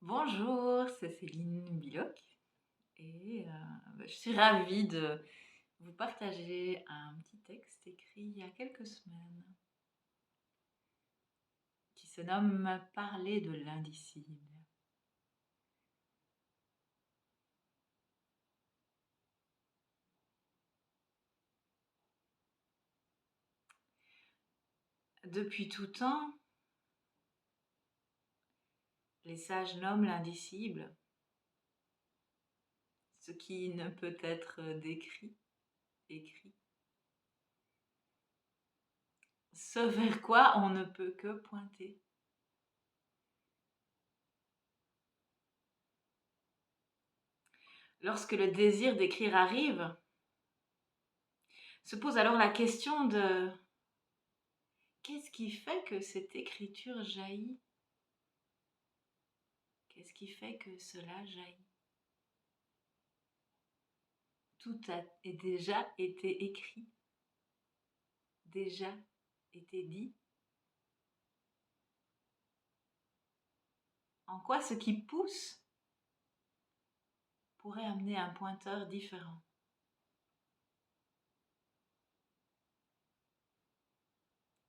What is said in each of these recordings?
Bonjour, c'est Céline Biloc et je suis ravie de vous partager un petit texte écrit il y a quelques semaines qui se nomme Parler de l'indicible. Depuis tout temps, les sages nomment l'indicible ce qui ne peut être décrit, écrit, ce vers quoi on ne peut que pointer. Lorsque le désir d'écrire arrive, se pose alors la question de qu'est-ce qui fait que cette écriture jaillit? Qu'est-ce qui fait que cela jaillit? Tout a déjà été écrit, déjà été dit. En quoi ce qui pousse pourrait amener un pointeur différent?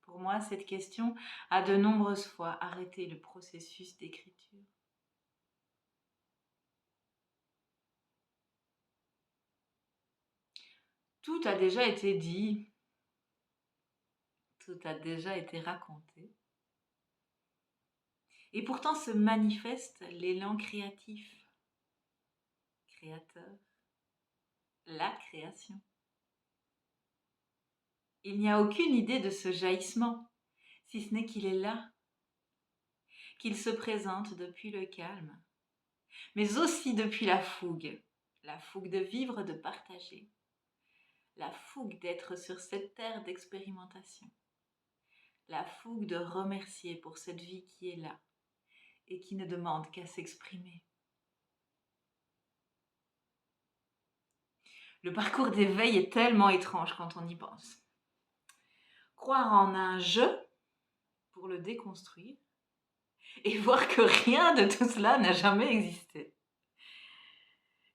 Pour moi, cette question a de nombreuses fois arrêté le processus d'écriture. Tout a déjà été dit, tout a déjà été raconté. Et pourtant se manifeste l'élan créatif, créateur, la création. Il n'y a aucune idée de ce jaillissement, si ce n'est qu'il est là, qu'il se présente depuis le calme, mais aussi depuis la fougue de vivre, de partager, la fougue d'être sur cette terre d'expérimentation, la fougue de remercier pour cette vie qui est là et qui ne demande qu'à s'exprimer. Le parcours d'éveil est tellement étrange quand on y pense. Croire en un jeu pour le déconstruire et voir que rien de tout cela n'a jamais existé.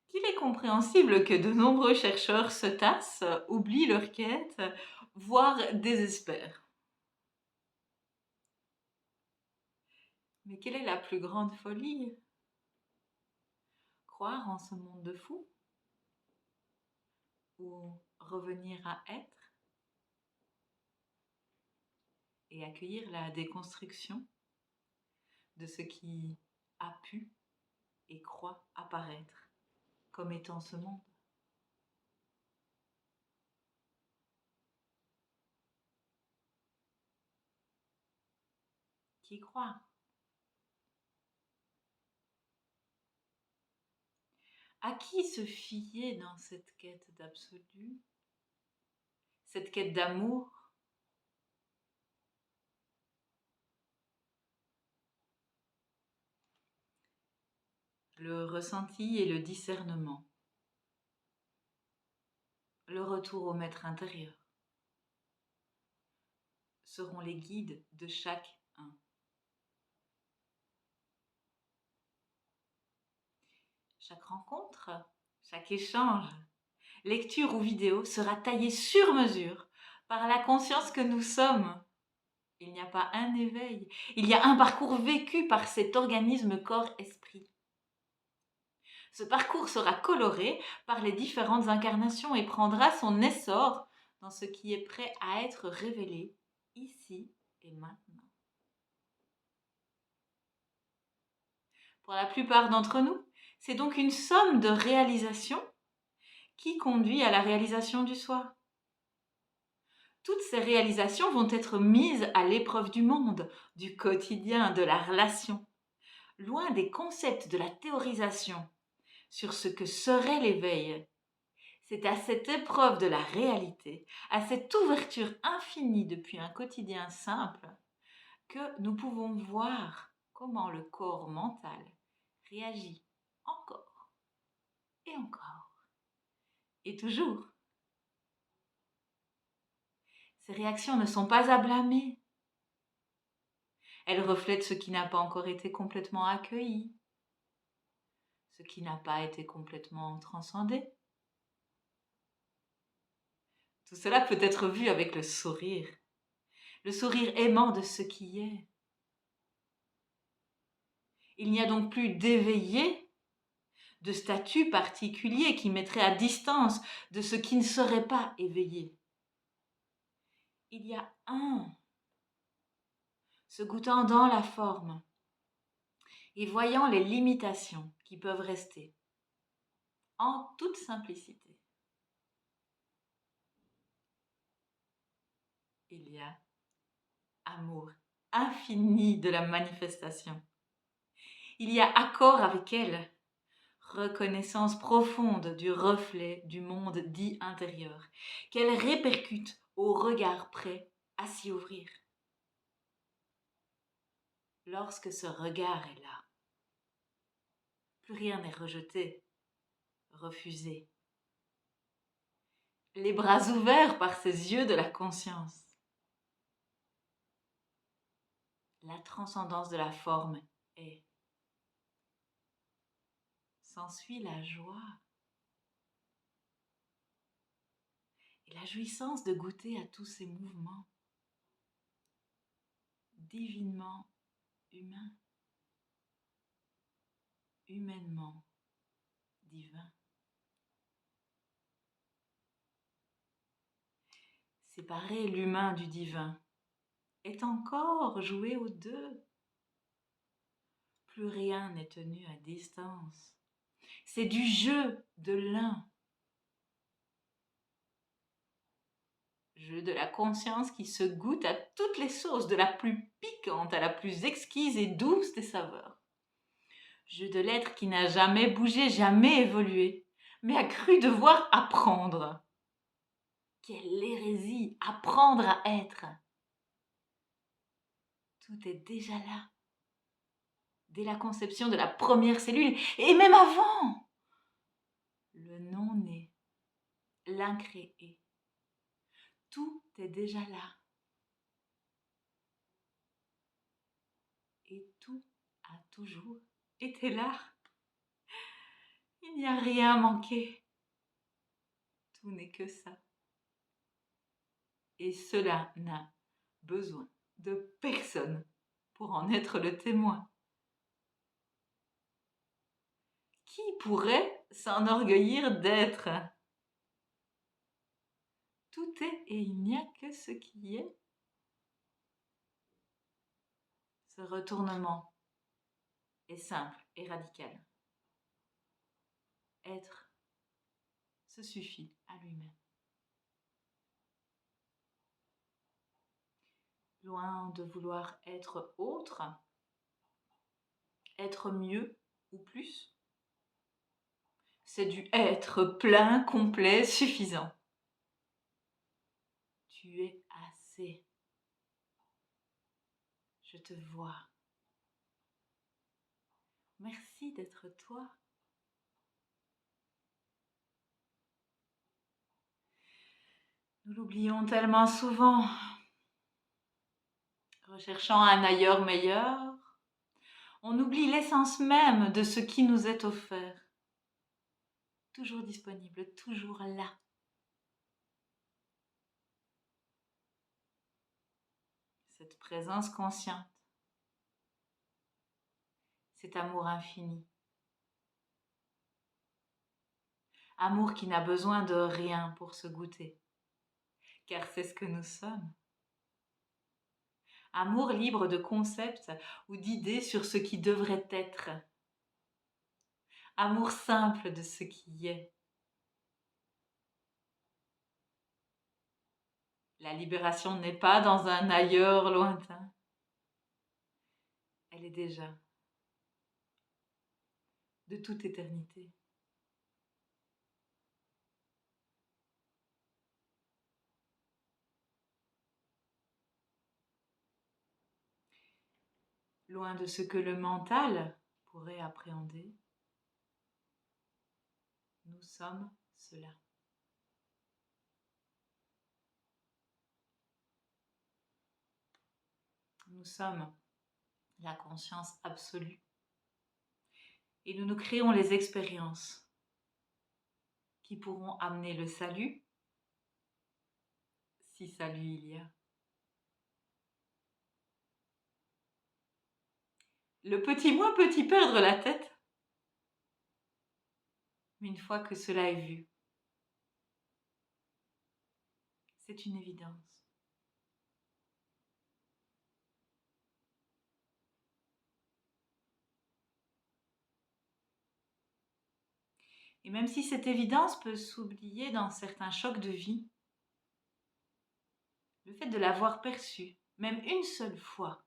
Qu'il est compréhensible que de nombreux chercheurs se tassent, oublient leur quête, voire désespèrent. Mais quelle est la plus grande folie? Croire en ce monde de fous? Ou revenir à être et accueillir la déconstruction de ce qui a pu et croit apparaître comme étant ce monde? Qui croit? À qui se fier dans cette quête d'absolu? Cette quête d'amour? Le ressenti et le discernement. Le retour au maître intérieur seront les guides de chacun. Chaque rencontre, chaque échange, lecture ou vidéo sera taillé sur mesure par la conscience que nous sommes. Il n'y a pas un éveil, il y a un parcours vécu par cet organisme corps-esprit. Ce parcours sera coloré par les différentes incarnations et prendra son essor dans ce qui est prêt à être révélé ici et maintenant. Pour la plupart d'entre nous, c'est donc une somme de réalisations qui conduit à la réalisation du soi. Toutes ces réalisations vont être mises à l'épreuve du monde, du quotidien, de la relation, loin des concepts de la théorisation sur ce que serait l'éveil. C'est à cette épreuve de la réalité, à cette ouverture infinie depuis un quotidien simple, que nous pouvons voir comment le corps mental réagit encore et encore et toujours. Ces réactions ne sont pas à blâmer. Elles reflètent ce qui n'a pas encore été complètement accueilli, ce qui n'a pas été complètement transcendé. Tout cela peut être vu avec le sourire aimant de ce qui est. Il n'y a donc plus d'éveillé, de statut particulier qui mettrait à distance de ce qui ne serait pas éveillé. Il y a un, se goûtant dans la forme et voyant les limitations qui peuvent rester, en toute simplicité. Il y a amour infini de la manifestation. Il y a accord avec elle, reconnaissance profonde du reflet du monde dit intérieur, qu'elle répercute au regard prêt à s'y ouvrir. Lorsque ce regard est là, plus rien n'est rejeté, refusé. Les bras ouverts par ses yeux de la conscience. La transcendance de la forme est. S'ensuit la joie et la jouissance de goûter à tous ces mouvements divinement humains, humainement divins. Séparer l'humain du divin est encore joué aux deux. Plus rien n'est tenu à distance. C'est du jeu de l'un. Jeu de la conscience qui se goûte à toutes les sauces, de la plus piquante à la plus exquise et douce des saveurs. Jeu de l'être qui n'a jamais bougé, jamais évolué, mais a cru devoir apprendre. Quelle hérésie, apprendre à être. Tout est déjà là, dès la conception de la première cellule, et même avant. Le non-né, l'incréé, tout est déjà là. Et tout a toujours été là. Il n'y a rien manqué. Tout n'est que ça. Et cela n'a besoin de personne pour en être le témoin. Qui pourrait s'enorgueillir d'être? Tout est et il n'y a que ce qui est. Ce retournement est simple et radical. Être se suffit à lui-même. Loin de vouloir être autre, être mieux ou plus, c'est du être plein, complet, suffisant. Tu es assez. Je te vois. Merci d'être toi. Nous l'oublions tellement souvent. Recherchant un ailleurs meilleur, on oublie l'essence même de ce qui nous est offert. Toujours disponible, toujours là. Cette présence consciente, cet amour infini. Amour qui n'a besoin de rien pour se goûter, car c'est ce que nous sommes. Amour libre de concepts ou d'idées sur ce qui devrait être. Amour simple de ce qui est. La libération n'est pas dans un ailleurs lointain. Elle est déjà de toute éternité. Loin de ce que le mental pourrait appréhender, nous sommes cela. Nous sommes la conscience absolue Et nous nous créons les expériences qui pourront amener le salut, si salut il y a. Le petit moi peut y perdre la tête, mais une fois que cela est vu, c'est une évidence. Et même si cette évidence peut s'oublier dans certains chocs de vie, le fait de l'avoir perçue, même une seule fois,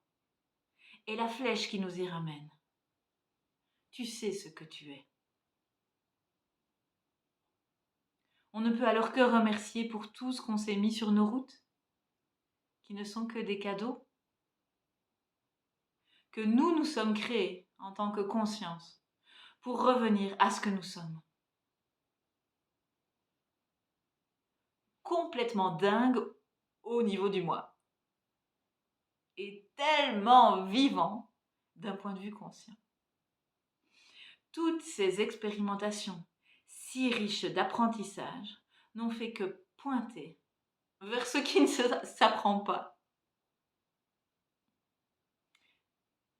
est la flèche qui nous y ramène. Tu sais ce que tu es. On ne peut alors que remercier pour tout ce qu'on s'est mis sur nos routes, qui ne sont que des cadeaux, que nous sommes créés en tant que conscience, pour revenir à ce que nous sommes. Complètement dingue au niveau du moi. Et tellement vivant d'un point de vue conscient. Toutes ces expérimentations, si riches d'apprentissage, n'ont fait que pointer vers ce qui ne s'apprend pas,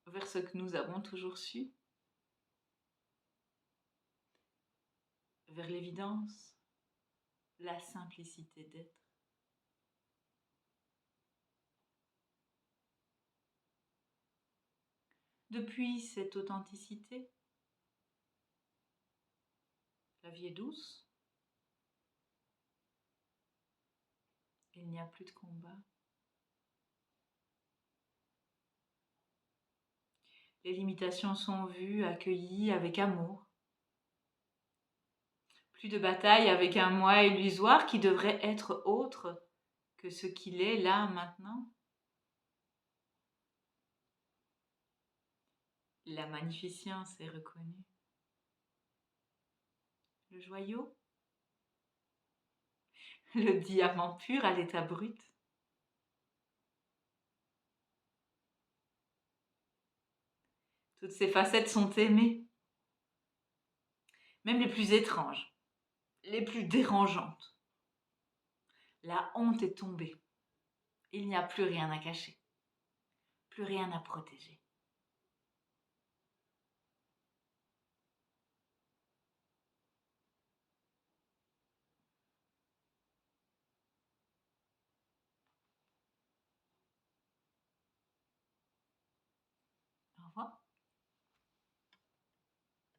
vers ce que nous avons toujours su, vers l'évidence, la simplicité d'être. Depuis cette authenticité, la vie est douce, il n'y a plus de combat. Les limitations sont vues, accueillies avec amour. Plus de bataille avec un moi illusoire qui devrait être autre que ce qu'il est là maintenant. La magnificence est reconnue. Le joyau, le diamant pur à l'état brut. Toutes ces facettes sont aimées, même les plus étranges, les plus dérangeantes. La honte est tombée. Il n'y a plus rien à cacher, plus rien à protéger. Au revoir.